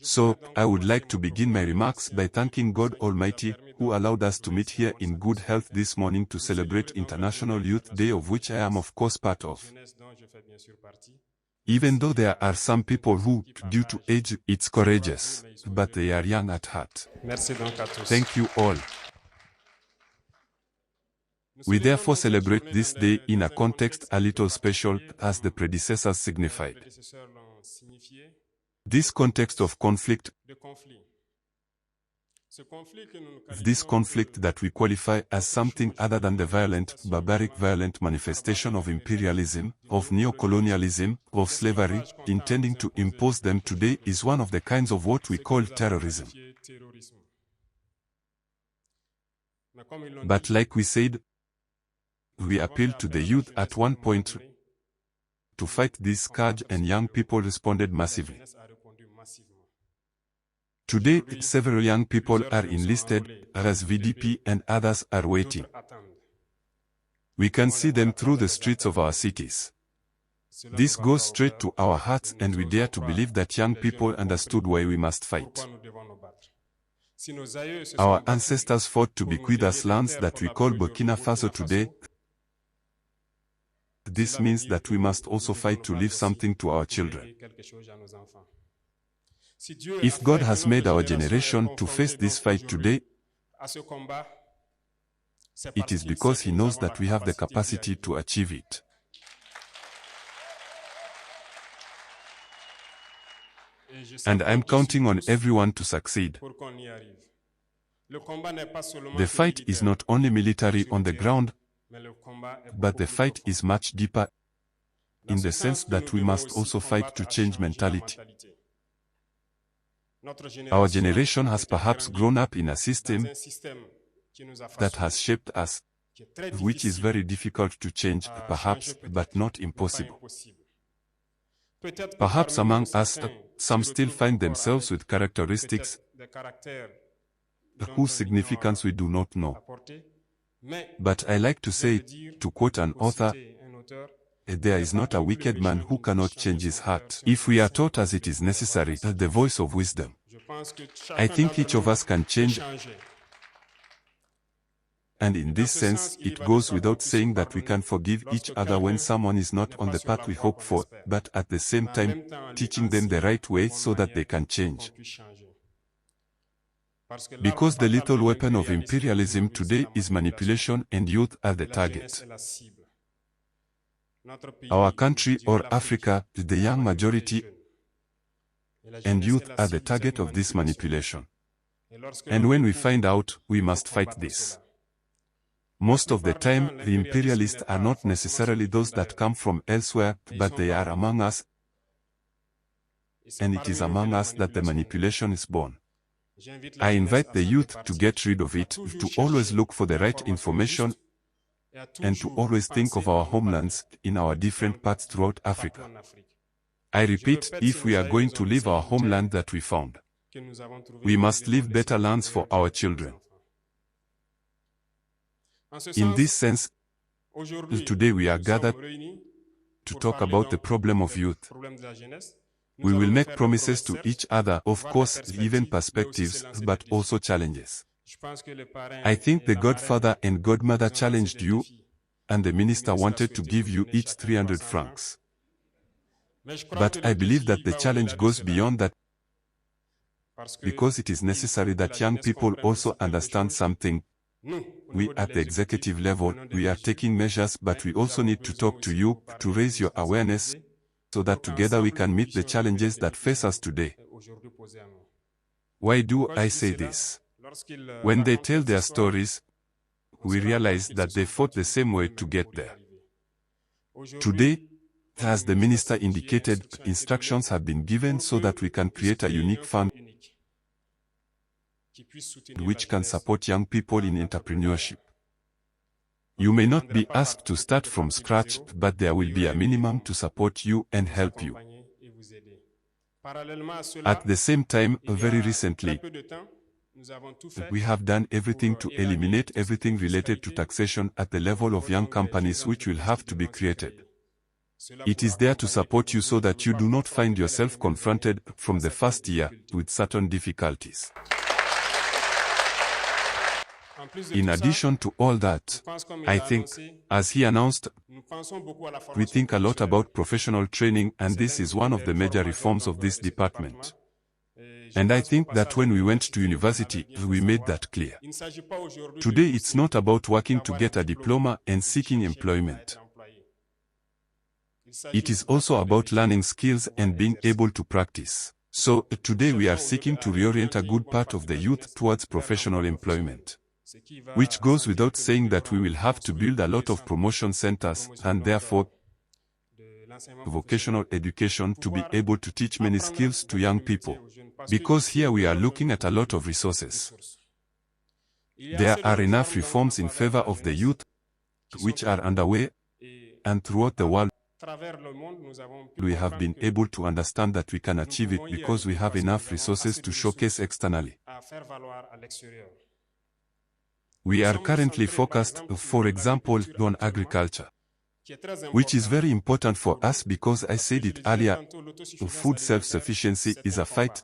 So, I would like to begin my remarks by thanking God Almighty, who allowed us to meet here in good health this morning to celebrate International Youth Day, of which I am of course part of. Even though there are some people who, due to age, it's courageous, but they are young at heart. Thank you all. We therefore celebrate this day in a context a little special, as the predecessors signified. This context of conflict, this conflict that we qualify as something other than the violent, barbaric violent manifestation of imperialism, of neocolonialism, of slavery, intending to impose them today, is one of the kinds of what we call terrorism. But like we said, we appealed to the youth at one point to fight this scourge, and young people responded massively. Today, several young people are enlisted, as VDP and others are waiting. We can see them through the streets of our cities. This goes straight to our hearts, and we dare to believe that young people understood why we must fight. Our ancestors fought to bequeath us lands that we call Burkina Faso today. This means that we must also fight to leave something to our children. If God has made our generation to face this fight today, it is because He knows that we have the capacity to achieve it. And I'm counting on everyone to succeed. The fight is not only military on the ground, but the fight is much deeper, in the sense that we must also fight to change mentality. Our generation has perhaps grown up in a system that has shaped us, which is very difficult to change, perhaps, but not impossible. Perhaps among us, some still find themselves with characteristics whose significance we do not know. But I like to say, to quote an author, there is not a wicked man who cannot change his heart, if we are taught as it is necessary, the voice of wisdom. I think each of us can change, and in this sense, it goes without saying that we can forgive each other when someone is not on the path we hope for, but at the same time, teaching them the right way so that they can change. Because the lethal weapon of imperialism today is manipulation, and youth are the target. Our country, or Africa, is the young majority, and youth are the target of this manipulation. And when we find out, we must fight this. Most of the time, the imperialists are not necessarily those that come from elsewhere, but they are among us, and it is among us that the manipulation is born. I invite the youth to get rid of it, to always look for the right information, and to always think of our homelands in our different parts throughout Africa. I repeat, if we are going to leave our homeland that we found, we must leave better lands for our children. In this sense, today we are gathered to talk about the problem of youth. We will make promises to each other, of course, even perspectives, but also challenges. I think the godfather and godmother challenged you, and the minister wanted to give you each 300 francs. But I believe that the challenge goes beyond that, because it is necessary that young people also understand something. We at the executive level, we are taking measures, but we also need to talk to you, to raise your awareness, so that together we can meet the challenges that face us today. Why do I say this? When they tell their stories, we realize that they fought the same way to get there. Today, as the minister indicated, instructions have been given so that we can create a unique fund which can support young people in entrepreneurship. You may not be asked to start from scratch, but there will be a minimum to support you and help you. At the same time, very recently, we have done everything to eliminate everything related to taxation at the level of young companies which will have to be created. It is there to support you so that you do not find yourself confronted from the first year with certain difficulties. In addition to all that, I think, as he announced, we think a lot about professional training, and this is one of the major reforms of this department. And I think that when we went to university, we made that clear. Today it's not about working to get a diploma and seeking employment. It is also about learning skills and being able to practice. So, today we are seeking to reorient a good part of the youth towards professional employment. Which goes without saying that we will have to build a lot of promotion centers and therefore vocational education to be able to teach many skills to young people. Because here we are looking at a lot of resources. There are enough reforms in favor of the youth which are underway, and throughout the world we have been able to understand that we can achieve it because we have enough resources to showcase externally. We are currently focused, for example, on agriculture, which is very important for us because I said it earlier, food self-sufficiency is a fight.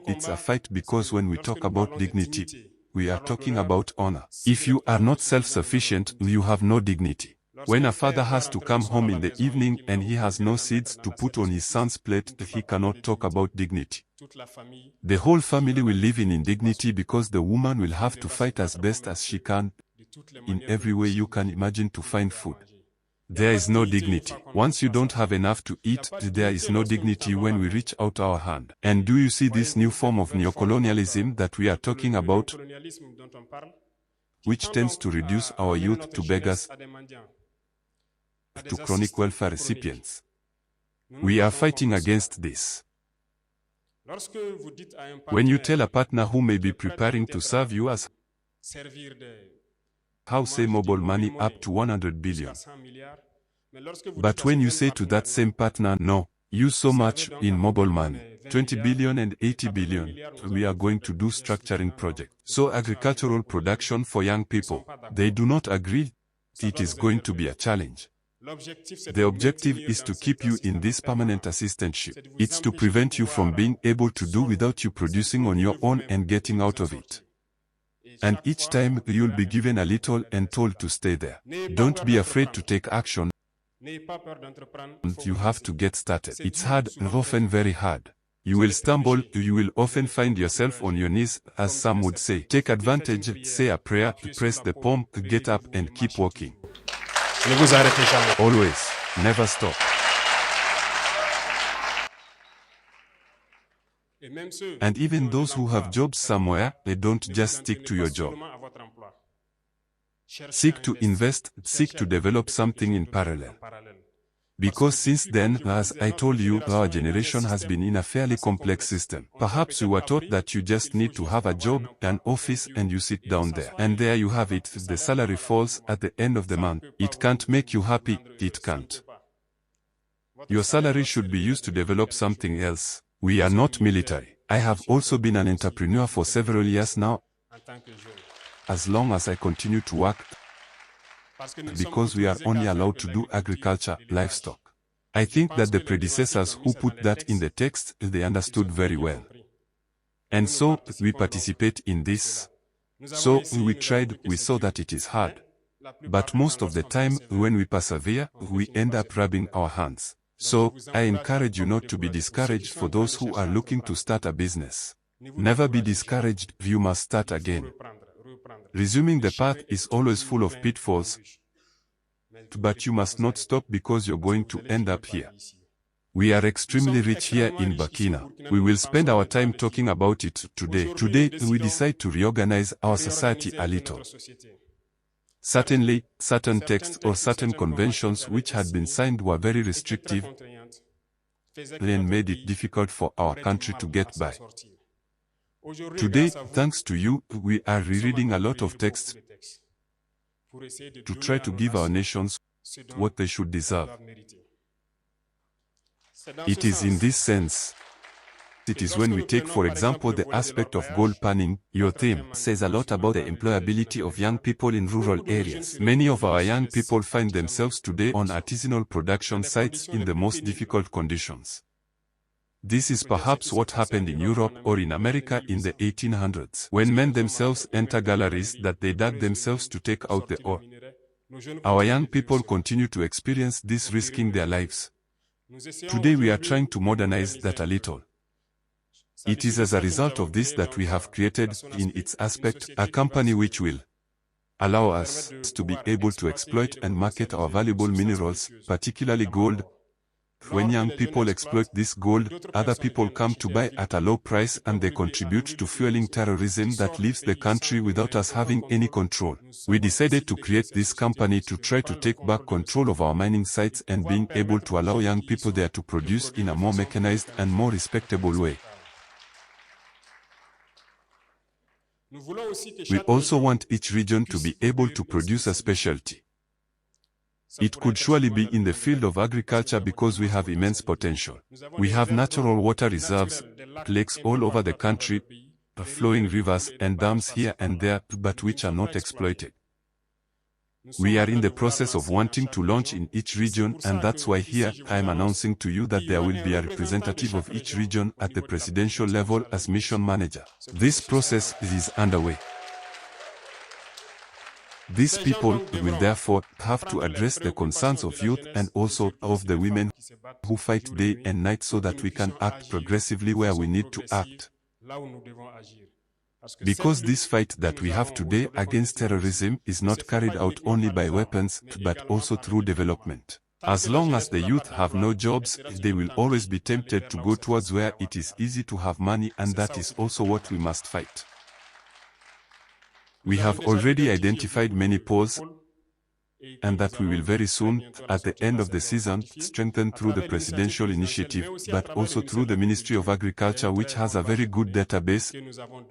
It's a fight because when we talk about dignity, we are talking about honor. If you are not self-sufficient, you have no dignity. When a father has to come home in the evening and he has no seeds to put on his son's plate, he cannot talk about dignity. The whole family will live in indignity because the woman will have to fight as best as she can, in every way you can imagine, to find food. There is no dignity. Once you don't have enough to eat, there is no dignity when we reach out our hand. And do you see this new form of neocolonialism that we are talking about, which tends to reduce our youth to beggars, to chronic welfare recipients? We are fighting against this. When you tell a partner who may be preparing to serve you as say mobile money up to 100 billion. But when you say to that same partner, no, use so much in mobile money, 20 billion and 80 billion, we are going to do structuring project. So agricultural production for young people, they do not agree, it is going to be a challenge. The objective is to keep you in this permanent assistantship. It's to prevent you from being able to do without you producing on your own and getting out of it. And each time you'll be given a little and told to stay there. Don't be afraid to take action. You have to get started. It's hard, often very hard. You will stumble, you will often find yourself on your knees, as some would say. Take advantage, say a prayer, press the palm, get up and keep walking. Always, never stop. And even those who have jobs somewhere, they don't just stick to your job. Seek to invest, seek to develop something in parallel. Because since then, as I told you, our generation has been in a fairly complex system. Perhaps you were taught that you just need to have a job, an office, and you sit down there. And there you have it, the salary falls at the end of the month. It can't make you happy, it can't. Your salary should be used to develop something else. We are not military. I have also been an entrepreneur for several years now. As long as I continue to work, because we are only allowed to do agriculture, livestock. I think that the predecessors who put that in the text, they understood very well. And so, we participate in this. So, we tried, we saw that it is hard. But most of the time, when we persevere, we end up rubbing our hands. So, I encourage you not to be discouraged for those who are looking to start a business. Never be discouraged, you must start again. Resuming the path is always full of pitfalls, but you must not stop because you're going to end up here. We are extremely rich here in Burkina. We will spend our time talking about it today. Today, we decide to reorganize our society a little. Certainly, certain texts or certain conventions which had been signed were very restrictive and made it difficult for our country to get by. Today, thanks to you, we are rereading a lot of texts to try to give our nations what they should deserve. It is in this sense It is when we take, for example, the aspect of gold panning. Your theme says a lot about the employability of young people in rural areas. Many of our young people find themselves today on artisanal production sites in the most difficult conditions. This is perhaps what happened in Europe or in America in the 1800s, when men themselves enter galleries that they dug themselves to take out the ore. Our young people continue to experience this, risking their lives. Today we are trying to modernize that a little. It is as a result of this that we have created, in its aspect, a company which will allow us to be able to exploit and market our valuable minerals, particularly gold. When young people exploit this gold, other people come to buy at a low price and they contribute to fueling terrorism that leaves the country without us having any control. We decided to create this company to try to take back control of our mining sites and being able to allow young people there to produce in a more mechanized and more respectable way. We also want each region to be able to produce a specialty. It could surely be in the field of agriculture because we have immense potential. We have natural water reserves, lakes all over the country, flowing rivers and dams here and there, but which are not exploited. We are in the process of wanting to launch in each region, and that's why here I am announcing to you that there will be a representative of each region at the presidential level as mission manager. This process is underway. These people will therefore have to address the concerns of youth and also of the women who fight day and night so that we can act progressively where we need to act. Because this fight that we have today against terrorism is not carried out only by weapons, but also through development. As long as the youth have no jobs, they will always be tempted to go towards where it is easy to have money, and that is also what we must fight. We have already identified many poles, and that we will very soon, at the end of the season, strengthen through the presidential initiative, but also through the Ministry of Agriculture, which has a very good database,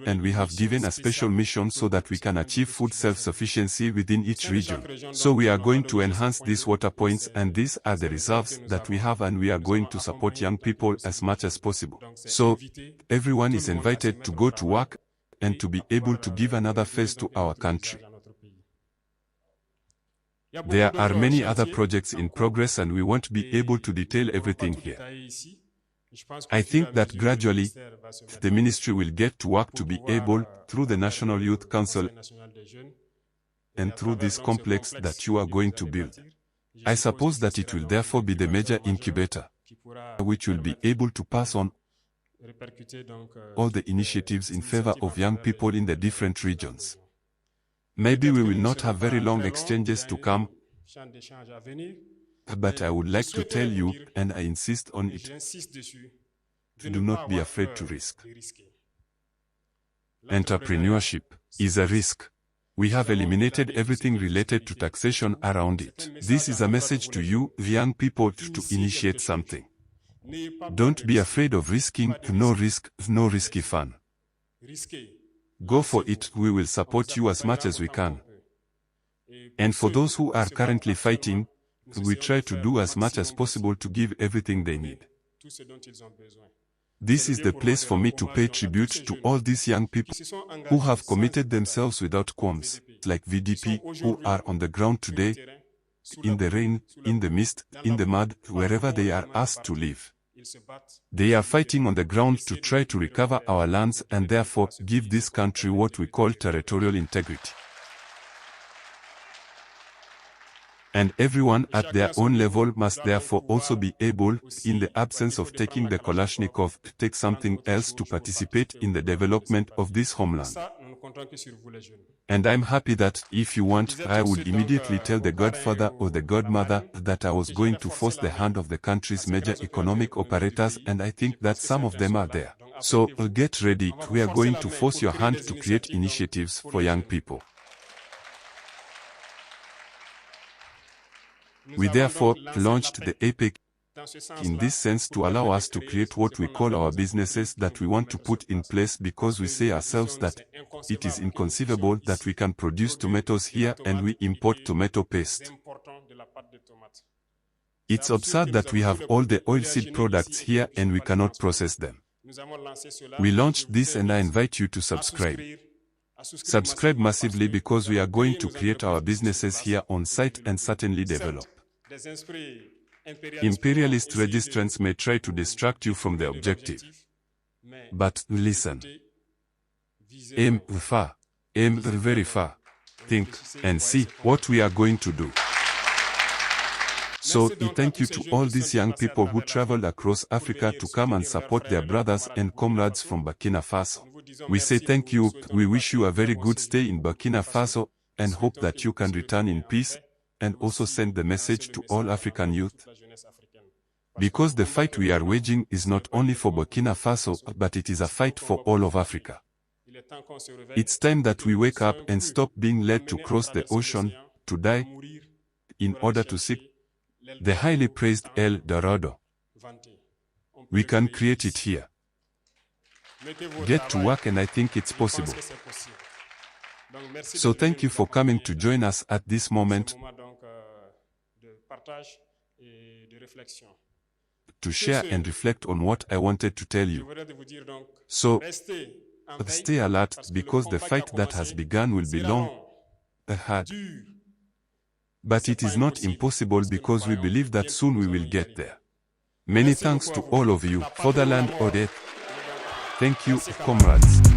and we have given a special mission so that we can achieve food self-sufficiency within each region. So we are going to enhance these water points, and these are the reserves that we have, and we are going to support young people as much as possible. So everyone is invited to go to work and to be able to give another face to our country. There are many other projects in progress and we won't be able to detail everything here. I think that gradually, the ministry will get to work to be able, through the National Youth Council and through this complex that you are going to build. I suppose that it will therefore be the major incubator, which will be able to pass on all the initiatives in favor of young people in the different regions. Maybe we will not have very long exchanges to come, but I would like to tell you, and I insist on it, do not be afraid to risk. Entrepreneurship is a risk. We have eliminated everything related to taxation around it. This is a message to you, young people, to initiate something. Don't be afraid of risking. No risk, no risky fun. Go for it. We will support you as much as we can. And for those who are currently fighting, we try to do as much as possible to give everything they need. This is the place for me to pay tribute to all these young people who have committed themselves without qualms, like VDP, who are on the ground today, in the rain, in the mist, in the mud, wherever they are asked to live. They are fighting on the ground to try to recover our lands and therefore give this country what we call territorial integrity. And everyone at their own level must therefore also be able, in the absence of taking the Kalashnikov, to take something else to participate in the development of this homeland. And I'm happy that, if you want, I would immediately tell the godfather or the godmother that I was going to force the hand of the country's major economic operators, and I think that some of them are there. So, get ready, we are going to force your hand to create initiatives for young people. We therefore launched the APEC in this sense to allow us to create what we call our businesses that we want to put in place, because we say ourselves that it is inconceivable that we can produce tomatoes here and we import tomato paste. It's absurd that we have all the oilseed products here and we cannot process them. We launched this and I invite you to subscribe. Subscribe massively because we are going to create our businesses here on site and certainly develop. Imperialist registrants may try to distract you from the objective. But listen. Aim far. Aim very far. Think and see what we are going to do. So, thank you to all these young people who traveled across Africa to come and support their brothers and comrades from Burkina Faso. We say thank you, we wish you a very good stay in Burkina Faso, and hope that you can return in peace, and also send the message to all African youth. Because the fight we are waging is not only for Burkina Faso, but it is a fight for all of Africa. It's time that we wake up and stop being led to cross the ocean, to die, in order to seek the highly praised El Dorado. We can create it here. Get to work, and I think it's possible. So thank you for coming to join us at this moment to share and reflect on what I wanted to tell you. So, stay alert, because the fight that has begun will be long, hard. But it is not impossible, because we believe that soon we will get there. Many thanks to all of you, fatherland or death. Thank you, comrades.